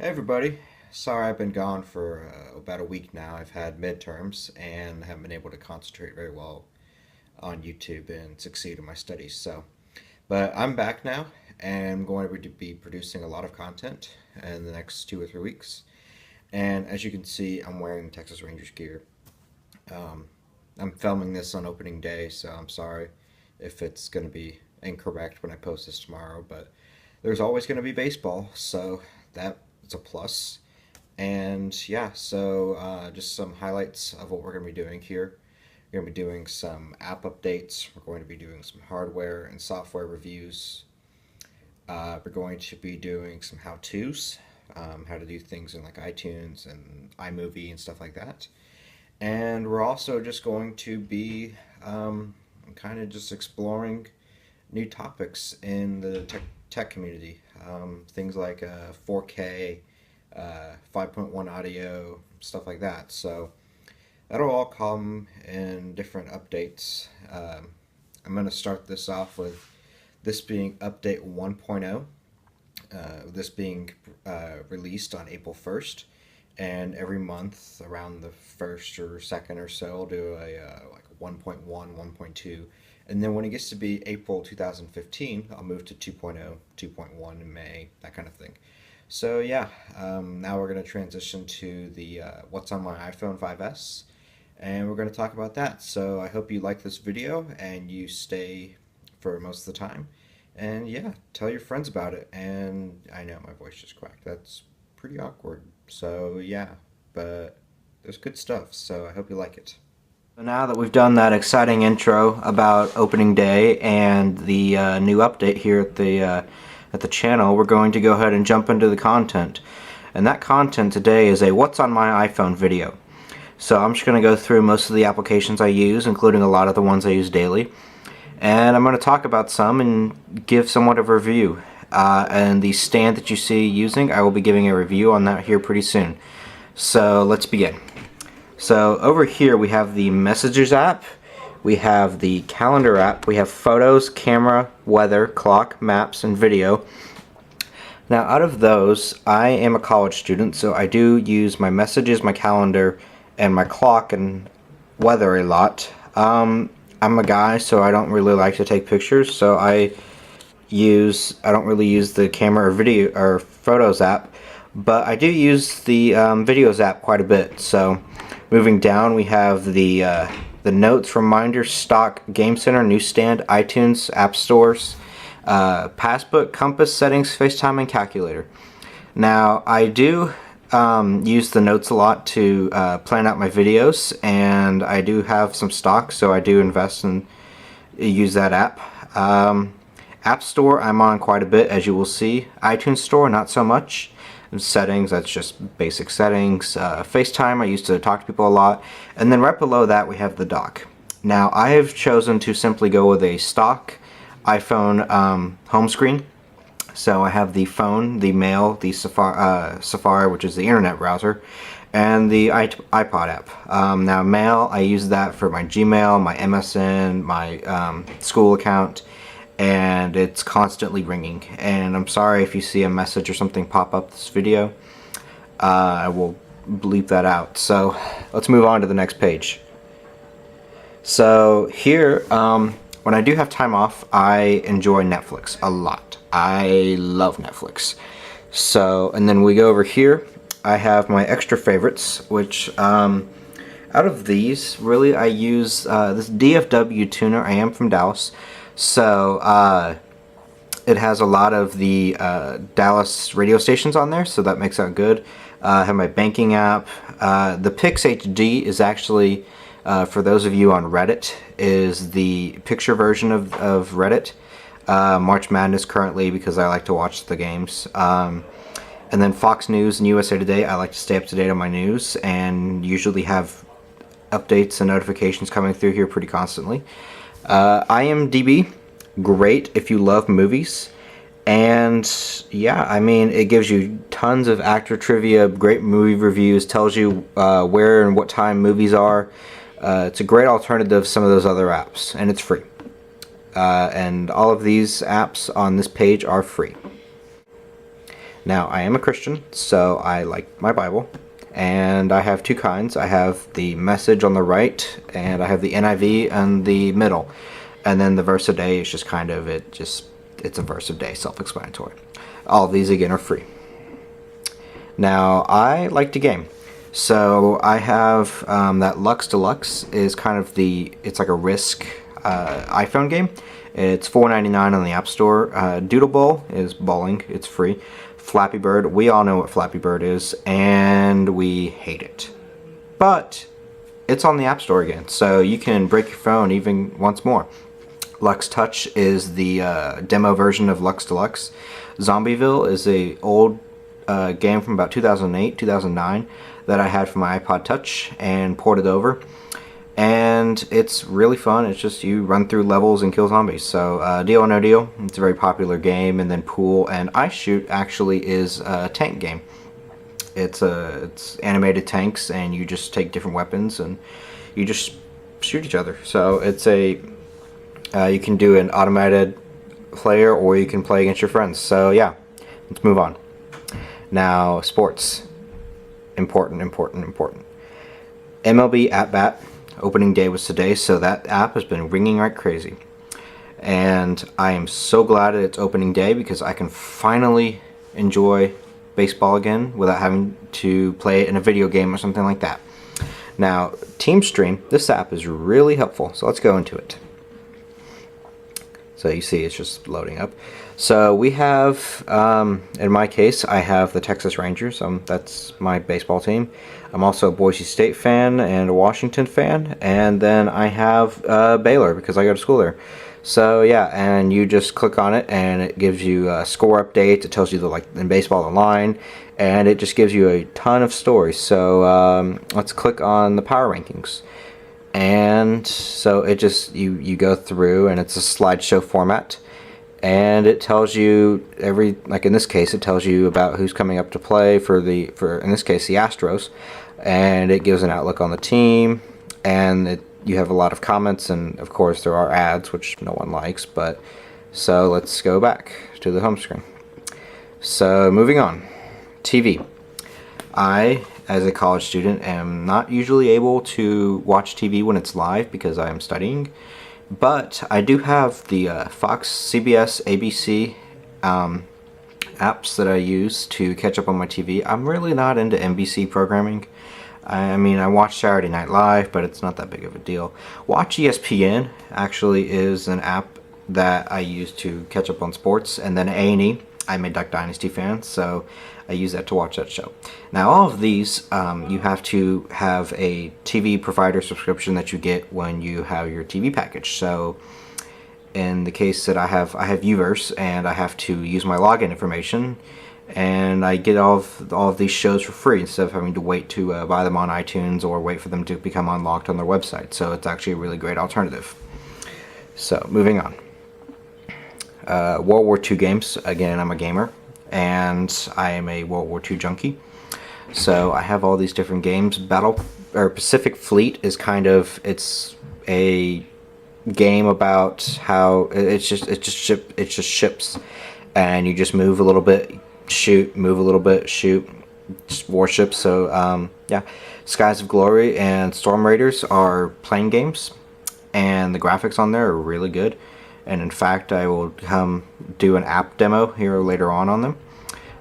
Hey everybody, sorry I've been gone for about a week now. I've had midterms and haven't been able to concentrate very well on YouTube and succeed in my studies. But I'm back now and I'm going to be producing a lot of content in the next 2 or 3 weeks. And as you can see, I'm wearing Texas Rangers gear. Um, I'm filming this on opening day, so I'm sorry if it's going to be incorrect when I post this tomorrow, but there's always going to be baseball, so that's a plus. And yeah, just some highlights of what we're going to be doing here. We're going to be doing some app updates. We're going to be doing some hardware and software reviews. We're going to be doing some how-tos, how to do things in like iTunes and iMovie and stuff like that. And we're also just going to be kind of just exploring new topics in the tech community. Things like 4K, 5.1 audio, stuff like that. So that'll all come in different updates. I'm going to start this off with this being update 1.0, this being released on April 1st. And every month around the first or second or so, I'll do a like 1.1, 1.2. And then when it gets to be April 2015, I'll move to 2.0, 2.1 in May, that kind of thing. So yeah, now we're going to transition to the what's on my iPhone 5S, and we're going to talk about that. So I hope you like this video and you stay for most of the time. And yeah, tell your friends about it. And I know my voice just cracked. That's pretty awkward. So yeah, but there's good stuff. So I hope you like it. So now that we've done that exciting intro about opening day and the new update here at the channel, we're going to go ahead and jump into the content. And that content today is a what's on my iPhone video. So I'm just going to go through most of the applications I use, including a lot of the ones I use daily. And I'm going to talk about some and give somewhat of a review. And the stand that you see using, I will be giving a review on that here pretty soon. So let's begin. So over here we have the Messages app, we have the Calendar app, we have Photos, Camera, Weather, Clock, Maps, and Video. Now out of those, I am a college student, so I do use my Messages, my Calendar, and my Clock and Weather a lot. I'm a guy, so I don't really like to take pictures, so I don't really use the Camera or Video or Photos app, but I do use the Videos app quite a bit. So moving down, we have the Notes, Reminders, Stock, Game Center, Newsstand, iTunes, App Stores, Passbook, Compass, Settings, FaceTime, and Calculator. Now I do use the Notes a lot to plan out my videos, and I do have some stock, so I do invest and use that app. App Store I'm on quite a bit, as you will see. iTunes Store not so much. And settings, that's just basic settings. FaceTime, I used to talk to people a lot. And then right below that we have the dock. Now I have chosen to simply go with a stock iPhone home screen. So I have the phone, the mail, the Safari, which is the internet browser, and the iPod app. Now mail, I use that for my Gmail, my MSN, my school account, and it's constantly ringing. And I'm sorry if you see a message or something pop up this video. I will bleep that out. So let's move on to the next page. So here, when I do have time off, I enjoy Netflix a lot. I love Netflix. So, and then we go over here, I have my extra favorites, which out of these, really I use this DFW tuner. I am from Dallas. So it has a lot of the Dallas radio stations on there, so that makes that good. I have my banking app. The Pix HD is actually, for those of you on Reddit, is the picture version of Reddit. March Madness currently, because I like to watch the games. And then Fox News and USA Today, I like to stay up to date on my news and usually have updates and notifications coming through here pretty constantly. IMDb, great if you love movies. And yeah, I mean, it gives you tons of actor trivia, great movie reviews, tells you where and what time movies are. It's a great alternative to some of those other apps, and it's free. And all of these apps on this page are free. Now, I am a Christian, so I like my Bible, and I have two kinds. I have the message on the right, and I have the NIV in the middle. And then the verse a day is just kind of it's a verse a day, self-explanatory. All of these again are free. Now, I like to game. So I have that Lux Deluxe is kind of it's like a Risk iPhone game. It's $4.99 on the App Store. Doodle Bowl is bowling. It's free. Flappy Bird, we all know what Flappy Bird is, and we hate it. But it's on the App Store again, so you can break your phone even once more. Lux Touch is the demo version of Lux Deluxe. Zombieville is a old game from about 2008, 2009 that I had for my iPod Touch and ported over. And it's really fun. It's just you run through levels and kill zombies. So Deal or No Deal, it's a very popular game. And then Pool and Ice Shoot actually is a tank game. It's animated tanks, and you just take different weapons and you just shoot each other. So it's you can do an automated player, or you can play against your friends. So yeah, let's move on. Now, sports. Important. MLB At Bat opening day was today, so that app has been ringing like crazy. And I am so glad that it's opening day, because I can finally enjoy baseball again without having to play it in a video game or something like that. Now, Team Stream, this app is really helpful, so let's go into it. So you see it's just loading up. So we have, in my case, I have the Texas Rangers. That's my baseball team. I'm also a Boise State fan and a Washington fan. And then I have Baylor, because I go to school there. So yeah, and you just click on it, and it gives you score updates. It tells you in baseball, the line, and it just gives you a ton of stories. So let's click on the power rankings. And so it just you go through, and it's a slideshow format, and it tells you like in this case, it tells you about who's coming up to play for in this case the Astros, and it gives an outlook on the team, and you have a lot of comments, and of course there are ads, which no one likes. But so let's go back to the home screen. So moving on, TV. I, as a college student, am not usually able to watch TV when it's live because I am studying, but I do have the Fox, CBS, ABC apps that I use to catch up on my TV. I'm really not into NBC programming. I mean, I watch Saturday Night Live, but it's not that big of a deal. Watch ESPN actually is an app that I use to catch up on sports, and then A&E. I'm a Duck Dynasty fan, so I use that to watch that show. Now, all of these, you have to have a TV provider subscription that you get when you have your TV package. So, in the case that I have Uverse, and I have to use my login information, and I get all of these shows for free instead of having to wait to buy them on iTunes or wait for them to become unlocked on their website. So it's actually a really great alternative. So, moving on. World War II games. Again, I'm a gamer, and I am a World War II junkie. So I have all these different games. Pacific Fleet is it's a game about how it's just ships, and you just move a little bit, shoot, move a little bit, shoot, just warships. So yeah, Skies of Glory and Storm Raiders are plane games, and the graphics on there are really good. And in fact, I will do an app demo here later on them.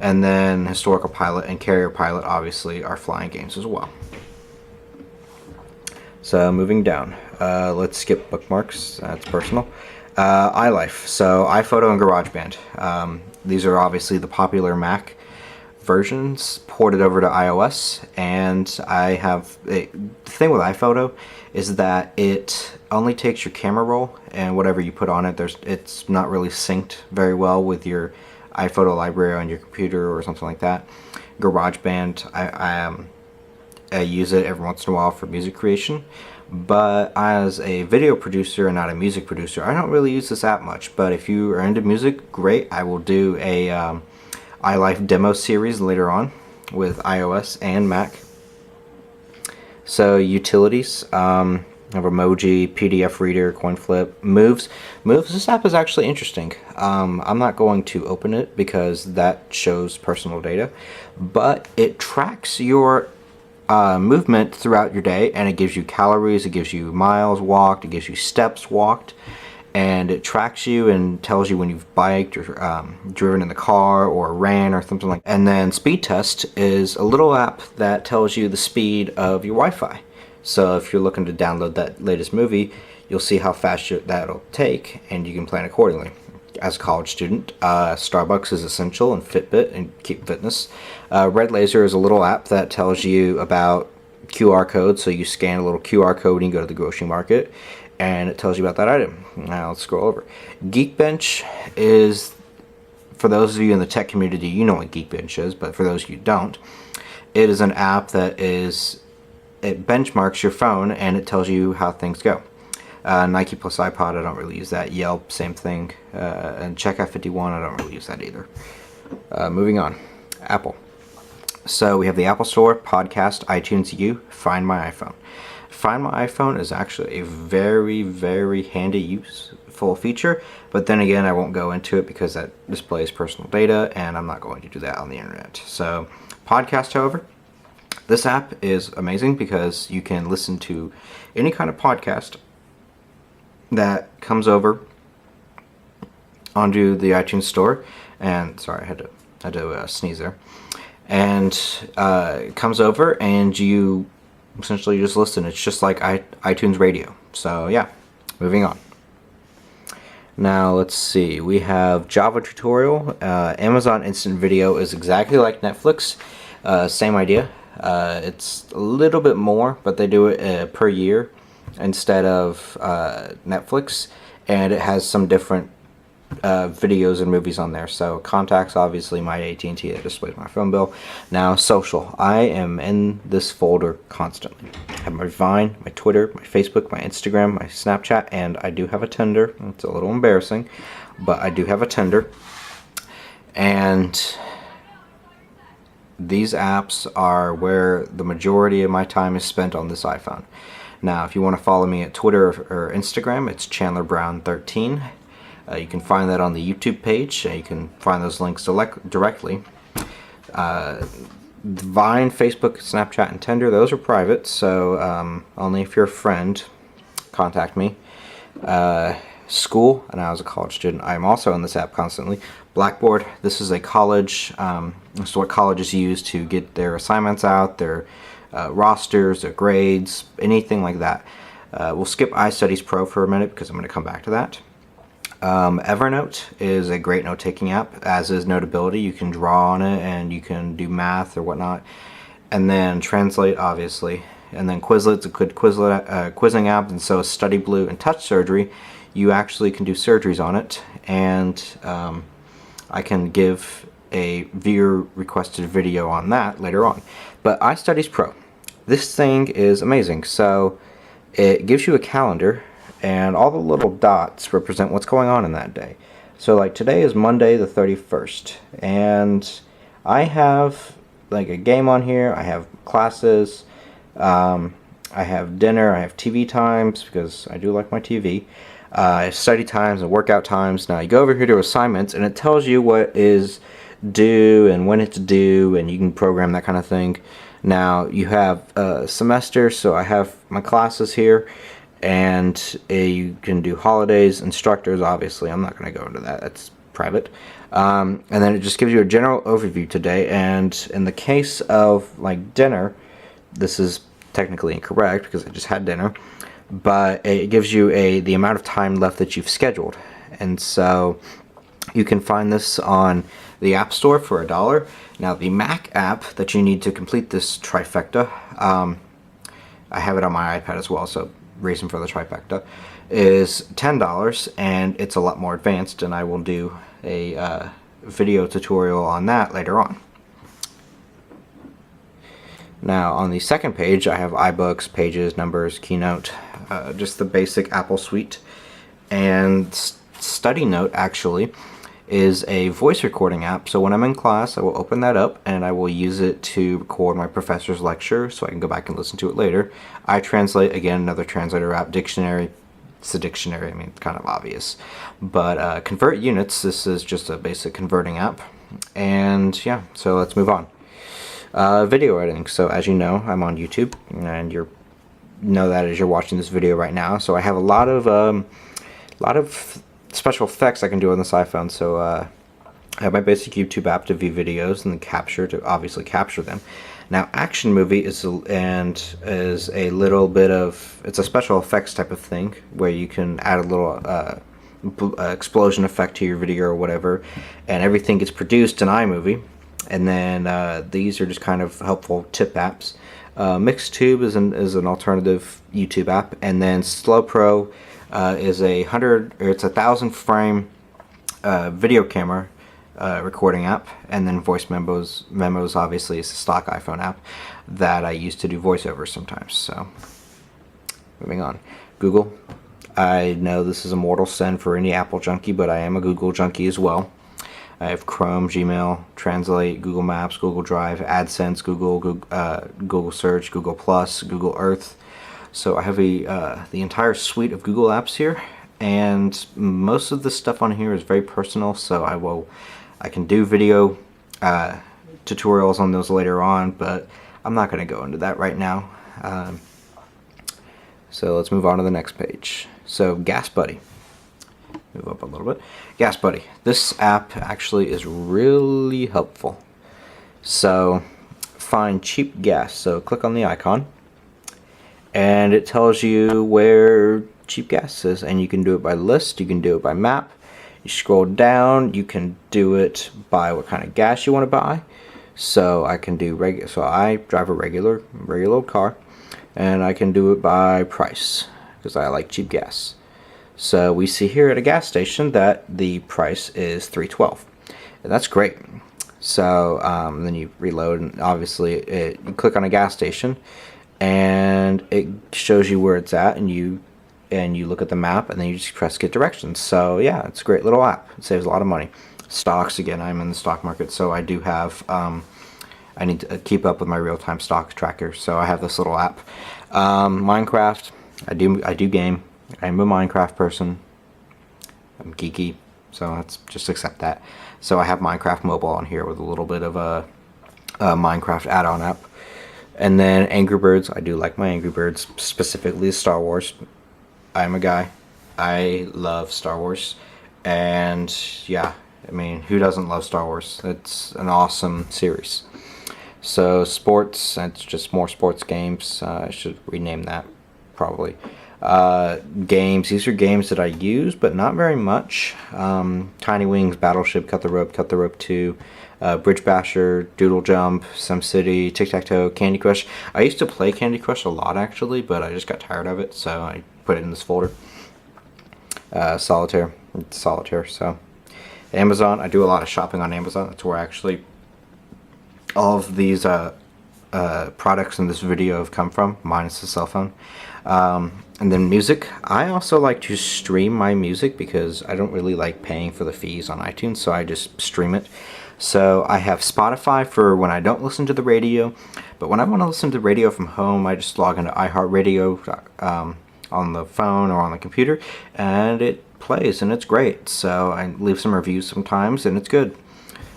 And then Historical Pilot and Carrier Pilot obviously are flying games as well. So moving down, let's skip bookmarks. That's personal. iLife, so iPhoto and GarageBand. These are obviously the popular Mac versions ported over to iOS, and the thing with iPhoto is that it only takes your camera roll and whatever you put on it. It's not really synced very well with your iPhoto library on your computer or something like that. GarageBand, I use it every once in a while for music creation, but as a video producer and not a music producer, I don't really use this app much. But if you are into music, great. I will do a iLife demo series later on with iOS and Mac. So utilities, I have emoji, PDF reader, coin flip, moves. Moves, this app is actually interesting. I'm not going to open it because that shows personal data, but it tracks your movement throughout your day, and it gives you calories, it gives you miles walked, it gives you steps walked, and it tracks you and tells you when you've biked or driven in the car or ran or something like that. And then Speed Test is a little app that tells you the speed of your Wi-Fi. So if you're looking to download that latest movie, you'll see how fast that'll take, and you can plan accordingly. As a college student, Starbucks is essential, and Fitbit and Keep Fitness. Red Laser is a little app that tells you about QR codes, so you scan a little QR code and you go to the grocery market, and it tells you about that item. Now let's scroll over. Geekbench is, for those of you in the tech community, you know what Geekbench is, but for those of you who don't, it is an app that it benchmarks your phone and it tells you how things go. Nike plus iPod, I don't really use that. Yelp, same thing. And Checkout 51, I don't really use that either. Moving on. Apple. So we have the Apple Store, Podcast, iTunes U, Find My iPhone. Find My iPhone is actually a very, very handy useful feature, but then again, I won't go into it because that displays personal data, and I'm not going to do that on the internet. So, Podcast, however, this app is amazing because you can listen to any kind of podcast that comes over onto the iTunes Store, and sorry, I had to sneeze there, and it comes over and you essentially just listen. It's just like iTunes Radio. So yeah, moving on. Now let's see, we have Java tutorial. Amazon Instant Video is exactly like Netflix, same idea. It's a little bit more, but they do it per year instead of Netflix, and it has some different videos and movies on there. So contacts, obviously my AT&T that displays my phone bill. Now social, I am in this folder constantly. I have my Vine, my Twitter, my Facebook, my Instagram, my Snapchat, and I do have a Tinder. It's a little embarrassing, but I do have a Tinder. And these apps are where the majority of my time is spent on this iPhone. Now, if you want to follow me at Twitter or Instagram, it's ChandlerBrown13. You can find that on the YouTube page. You can find those links directly. Vine, Facebook, Snapchat, and Tinder, those are private, so only if you're a friend, contact me. School, and I was a college student, I'm also in this app constantly. Blackboard, this is a college, this is what colleges use to get their assignments out, their rosters, their grades, anything like that. We'll skip iStudies Pro for a minute because I'm going to come back to that. Evernote is a great note-taking app, as is Notability. You can draw on it and you can do math or whatnot. And then Translate, obviously. And then Quizlet's a good quizzing app, and so is Study Blue and Touch Surgery. You actually can do surgeries on it, and I can give a viewer-requested video on that later on. But iStudies Pro, this thing is amazing. So it gives you a calendar, and all the little dots represent what's going on in that day. So like today is Monday the 31st, and I have like a game on here, I have classes, I have dinner, I have TV times because I do like my TV, I have study times and workout times. Now you go over here to assignments and it tells you what is due and when it's due, and you can program that kind of thing. Now you have a semester, so I have my classes here, and you can do holidays, instructors, obviously I'm not going to go into that, that's private. And then it just gives you a general overview today, and in the case of like dinner, this is technically incorrect because I just had dinner, but it gives you the amount of time left that you've scheduled. And so you can find this on the App Store for $1. Now the Mac app that you need to complete this trifecta, I have it on my iPad as well, so reason for the trifecta, is $10, and it's a lot more advanced, and I will do a video tutorial on that later on. Now on the second page I have iBooks, Pages, Numbers, Keynote, just the basic Apple suite, and Study Note actually is a voice recording app. So when I'm in class, I will open that up and I will use it to record my professor's lecture so I can go back and listen to it later. iTranslate, again, another translator app. Dictionary, it's a dictionary, I mean, it's kind of obvious. But Convert Units, this is just a basic converting app. And yeah, so let's move on. Video editing. So as you know, I'm on YouTube, and you know that as you're watching this video right now. So I have a lot of special effects I can do on this iPhone. So I have my basic YouTube app to view videos, and then Capture to obviously capture them. Now, Action Movie is a little bit of, it's a special effects type of thing where you can add a little explosion effect to your video or whatever, and everything gets produced in iMovie. And then these are just kind of helpful tip apps. Mixtube is an alternative YouTube app, and then Slow Pro is it's 1,000 frame video camera recording app, and then Voice Memos obviously is a stock iPhone app that I use to do voiceovers sometimes. So moving on, Google. I know this is a mortal sin for any Apple junkie, but I am a Google junkie as well. I have Chrome, Gmail, Translate, Google Maps, Google Drive, AdSense, Google Search, Google Plus, Google Earth. So I have the entire suite of Google apps here, and most of the stuff on here is very personal. So I can do video tutorials on those later on, but I'm not going to go into that right now. So let's move on to the next page. So Gas Buddy. Move up a little bit. Gas Buddy. This app actually is really helpful. So find cheap gas. So click on the icon, and it tells you where cheap gas is, and you can do it by list, you can do it by map. You scroll down, you can do it by what kind of gas you want to buy. So I can do so I drive a regular old car, and I can do it by price because I like cheap gas. So we see here at a gas station that the price is $3.12, and that's great. So then you reload, and obviously you click on a gas station, and it shows you where it's at, and you look at the map, and then you just press get directions. So yeah, it's a great little app. It saves a lot of money. Stocks, again, I'm in the stock market, so I do have I need to keep up with my real-time stock tracker, so I have this little app. Minecraft, I do game. I'm a Minecraft person. I'm geeky, so let's just accept that. So I have Minecraft Mobile on here with a little bit of a Minecraft add-on app. And then Angry Birds. I do like my Angry Birds, specifically Star Wars. I'm a guy. I love Star Wars. And yeah, I mean, who doesn't love Star Wars? It's an awesome series. So sports, it's just more sports games. I should rename that probably. Games, these are games that I use, but not very much. Tiny Wings, Battleship, Cut the Rope 2, Bridge Basher, Doodle Jump, SimCity, Tic-Tac-Toe, Candy Crush. I used to play Candy Crush a lot actually, but I just got tired of it, so I put it in this folder. Solitaire, so Amazon, I do a lot of shopping on Amazon. That's where actually all of these products in this video have come from, minus the cell phone. And then music, I also like to stream my music because I don't really like paying for the fees on iTunes, so I just stream it. So I have Spotify for when I don't listen to the radio, but when I want to listen to the radio from home, I just log into iHeartRadio on the phone or on the computer, and it plays, and it's great. So I leave some reviews sometimes, and it's good.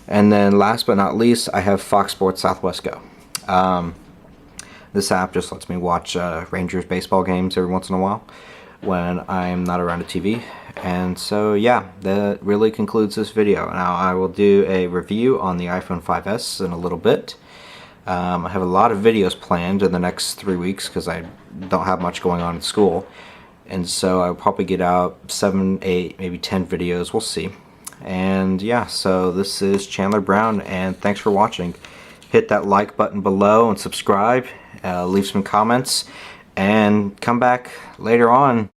And then last but not least, I have Fox Sports Southwest Go. This app just lets me watch Rangers baseball games every once in a while when I'm not around a TV. And so yeah, that really concludes this video. Now I will do a review on the iPhone 5S in a little bit. I have a lot of videos planned in the next 3 weeks because I don't have much going on in school. And so I'll probably get out 7, 8, maybe 10 videos. We'll see. And yeah, so this is Chandler Brown, and thanks for watching. Hit that like button below and subscribe. Leave some comments, and come back later on.